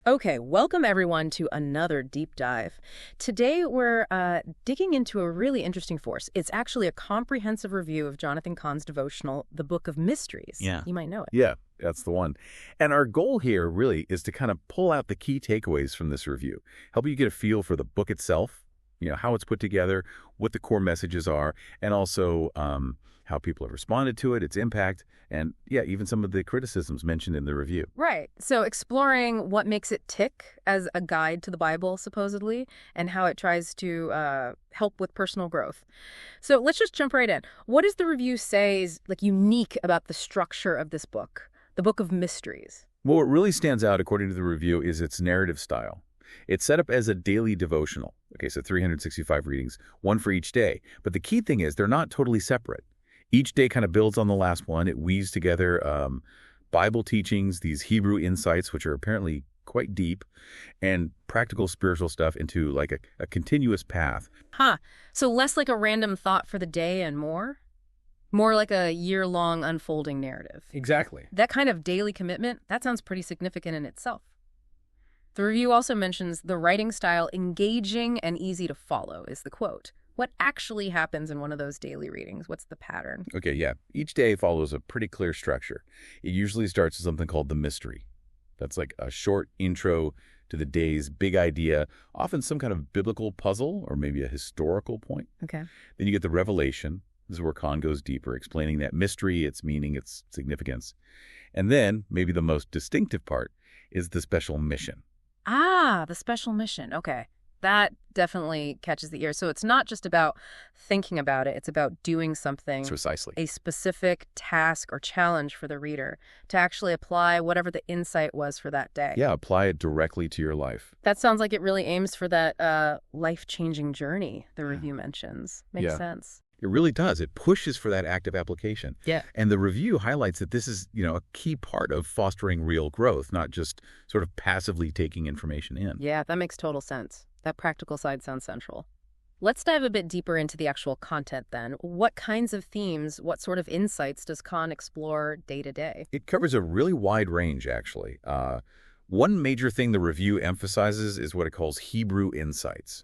Okay, welcome everyone to another deep dive. Today we're digging into a really interesting force. It's actually a comprehensive review of Jonathan Cahn's devotional, The Book of Mysteries. Yeah. You might know it. Yeah, that's the one. And our goal here really is to kind of pull out the key takeaways from this review, help you get a feel for the book itself, how it's put together, what the core messages are, and also how people have responded to it, its impact, and yeah, even some of the criticisms mentioned in the review. Right. So exploring what makes it tick as a guide to the Bible, supposedly, and how it tries to help with personal growth. So let's just jump right in. What does the review say is unique about the structure of this book, the Book of Mysteries? Well, what really stands out, according to the review, is its narrative style. It's set up as a daily devotional. Okay, so 365 readings, one for each day. But the key thing is they're not totally separate. Each day kind of builds on the last one. It weaves together Bible teachings, these Hebrew insights, which are apparently quite deep, and practical spiritual stuff into like a continuous path. Huh. So less like a random thought for the day and more like a year-long unfolding narrative. Exactly. That kind of daily commitment, that sounds pretty significant in itself. The review also mentions the writing style engaging and easy to follow is the quote. What actually happens in one of those daily readings? What's the pattern? Okay, yeah. Each day follows a pretty clear structure. It usually starts with something called the mystery. That's like a short intro to the day's big idea, often some kind of biblical puzzle or maybe a historical point. Okay. Then you get the revelation. This is where Cahn goes deeper, explaining that mystery, its meaning, its significance. And then, maybe the most distinctive part, is the special mission. Ah, the special mission. Okay. That definitely catches the ear. So it's not just about thinking about it. It's about doing something, Precisely. a specific task or challenge for the reader to actually apply whatever the insight was for that day. Yeah, apply it directly to your life. That sounds like it really aims for that life-changing journey the review mentions. Makes sense. It really does. It pushes for that active application. Yeah. And the review highlights that this is, a key part of fostering real growth, not just sort of passively taking information in. Yeah, that makes total sense. That practical side sounds central. Let's dive a bit deeper into the actual content then. What kinds of themes, what sort of insights does Cahn explore day to day? It covers a really wide range, actually. One major thing the review emphasizes is what it calls Hebrew insights.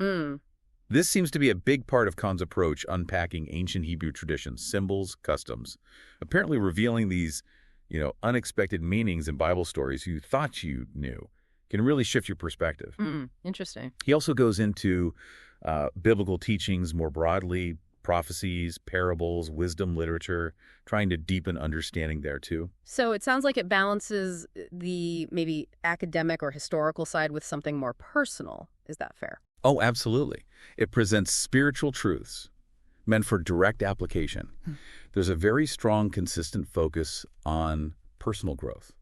This seems to be a big part of Cahn's approach, unpacking ancient Hebrew traditions, symbols, customs, apparently revealing these, unexpected meanings in Bible stories you thought you knew. Can really shift your perspective. Interesting. He also goes into biblical teachings more broadly, prophecies, parables, wisdom literature, trying to deepen understanding there too. So it sounds like it balances the maybe academic or historical side with something more personal. Is that fair? Oh, absolutely. It presents spiritual truths meant for direct application. There's a very strong, consistent focus on personal growth.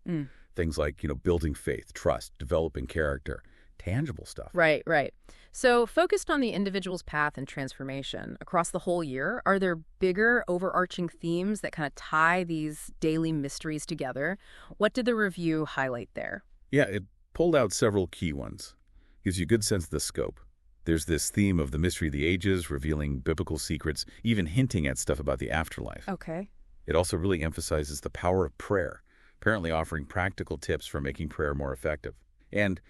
Things like, building faith, trust, developing character, tangible stuff. Right, right. So focused on the individual's path and transformation across the whole year, are there bigger overarching themes that kind of tie these daily mysteries together? What did the review highlight there? Yeah, it pulled out several key ones. Gives you a good sense of the scope. There's this theme of the mystery of the ages, revealing biblical secrets, even hinting at stuff about the afterlife. Okay. It also really emphasizes the power of prayer, apparently offering practical tips for making prayer more effective. And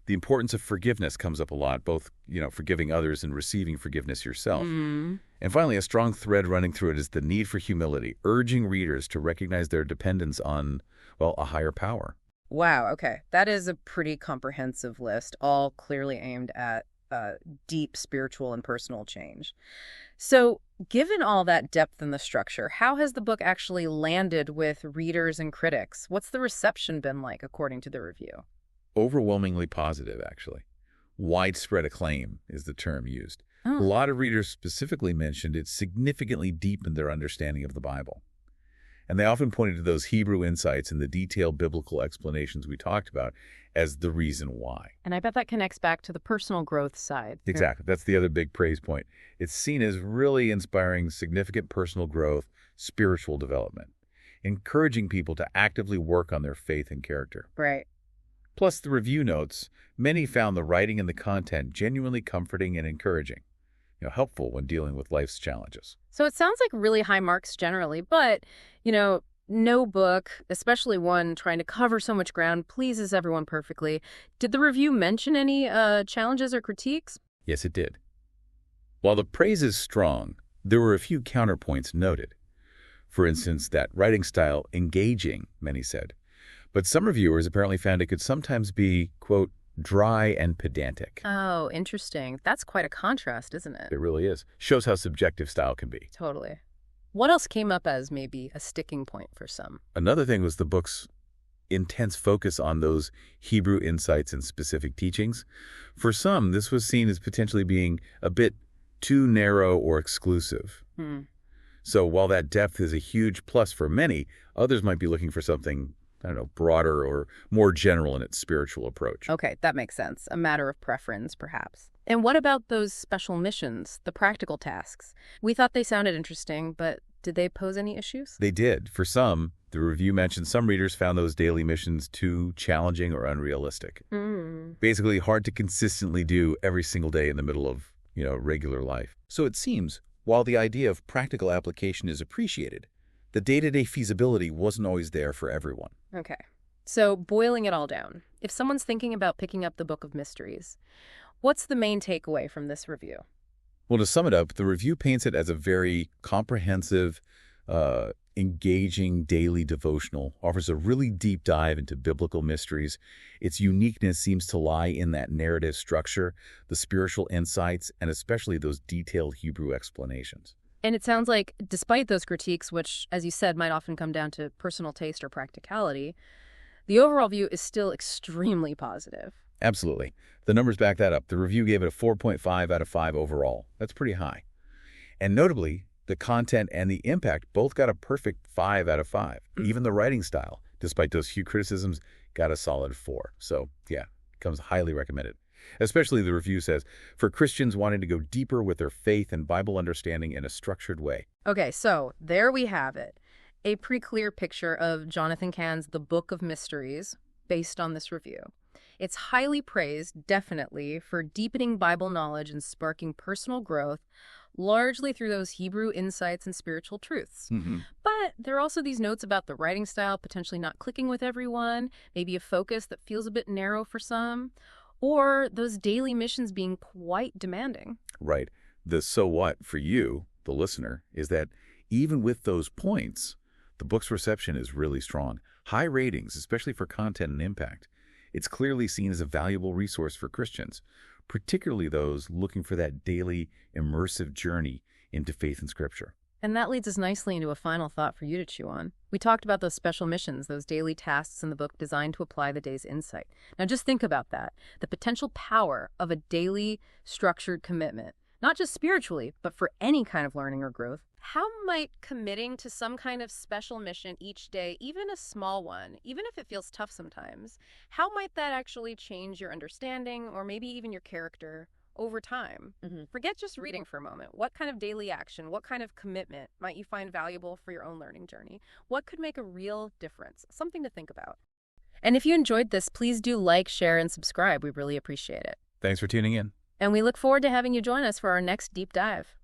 the importance of forgiveness comes up a lot, both, forgiving others and receiving forgiveness yourself. And finally, a strong thread running through it is the need for humility, urging readers to recognize their dependence on, a higher power. Wow, okay. That is a pretty comprehensive list, all clearly aimed at deep spiritual and personal change. So given all that depth in the structure, how has the book actually landed with readers and critics? What's the reception been like, according to the review? Overwhelmingly positive, actually. Widespread acclaim is the term used. Oh. A lot of readers specifically mentioned it significantly deepened their understanding of the Bible. And they often pointed to those Hebrew insights and the detailed biblical explanations we talked about as the reason why. And I bet that connects back to the personal growth side. Exactly. That's the other big praise point. It's seen as really inspiring significant personal growth, spiritual development, encouraging people to actively work on their faith and character. Right. Plus, the review notes, many found the writing and the content genuinely comforting and encouraging, helpful when dealing with life's challenges. So it sounds like really high marks generally, but, No book, especially one trying to cover so much ground, pleases everyone perfectly. Did the review mention any challenges or critiques? Yes, it did. While the praise is strong, there were a few counterpoints noted. For instance, that writing style engaging, many said. But some reviewers apparently found it could sometimes be, quote, dry and pedantic. Oh, interesting. That's quite a contrast, isn't it? It really is. Shows how subjective style can be. Totally. What else came up as maybe a sticking point for some? Another thing was the book's intense focus on those Hebrew insights and specific teachings. For some, this was seen as potentially being a bit too narrow or exclusive. Hmm. So while that depth is a huge plus for many, others might be looking for something, I don't know, broader or more general in its spiritual approach. Okay, that makes sense. A matter of preference, perhaps. And what about those special missions, the practical tasks? We thought they sounded interesting, but did they pose any issues? They did. For some, the review mentioned some readers found those daily missions too challenging or unrealistic. Hmm. Basically, hard to consistently do every single day in the middle of, regular life. So it seems, while the idea of practical application is appreciated, the day-to-day feasibility wasn't always there for everyone. Okay. So, boiling it all down, if someone's thinking about picking up the Book of Mysteries, what's the main takeaway from this review? Well, to sum it up, the review paints it as a very comprehensive, engaging daily devotional, offers a really deep dive into biblical mysteries. Its uniqueness seems to lie in that narrative structure, the spiritual insights, and especially those detailed Hebrew explanations. And it sounds like, despite those critiques, which, as you said, might often come down to personal taste or practicality, the overall view is still extremely positive. Absolutely. The numbers back that up. The review gave it a 4.5 out of 5 overall. That's pretty high. And notably, the content and the impact both got a perfect 5 out of 5. Even the writing style, despite those few criticisms, got a solid 4. So, yeah, comes highly recommended. Especially, the review says, for Christians wanting to go deeper with their faith and Bible understanding in a structured way. Okay, so there we have it. A pretty clear picture of Jonathan Cahn's The Book of Mysteries based on this review. It's highly praised, definitely, for deepening Bible knowledge and sparking personal growth, largely through those Hebrew insights and spiritual truths. But there are also these notes about the writing style potentially not clicking with everyone, maybe a focus that feels a bit narrow for some, or those daily missions being quite demanding. Right. The so what for you, the listener, is that even with those points, the book's reception is really strong. High ratings, especially for content and impact. It's clearly seen as a valuable resource for Christians, particularly those looking for that daily, immersive journey into faith and Scripture. And that leads us nicely into a final thought for you to chew on. We talked about those special missions, those daily tasks in the book designed to apply the day's insight. Now just think about that, the potential power of a daily, structured commitment, not just spiritually, but for any kind of learning or growth. How might committing to some kind of special mission each day, even a small one, even if it feels tough sometimes, how might that actually change your understanding or maybe even your character over time? Forget just reading for a moment. What kind of daily action, what kind of commitment might you find valuable for your own learning journey? What could make a real difference? Something to think about. And if you enjoyed this, please do like, share, and subscribe. We really appreciate it. Thanks for tuning in. And we look forward to having you join us for our next deep dive.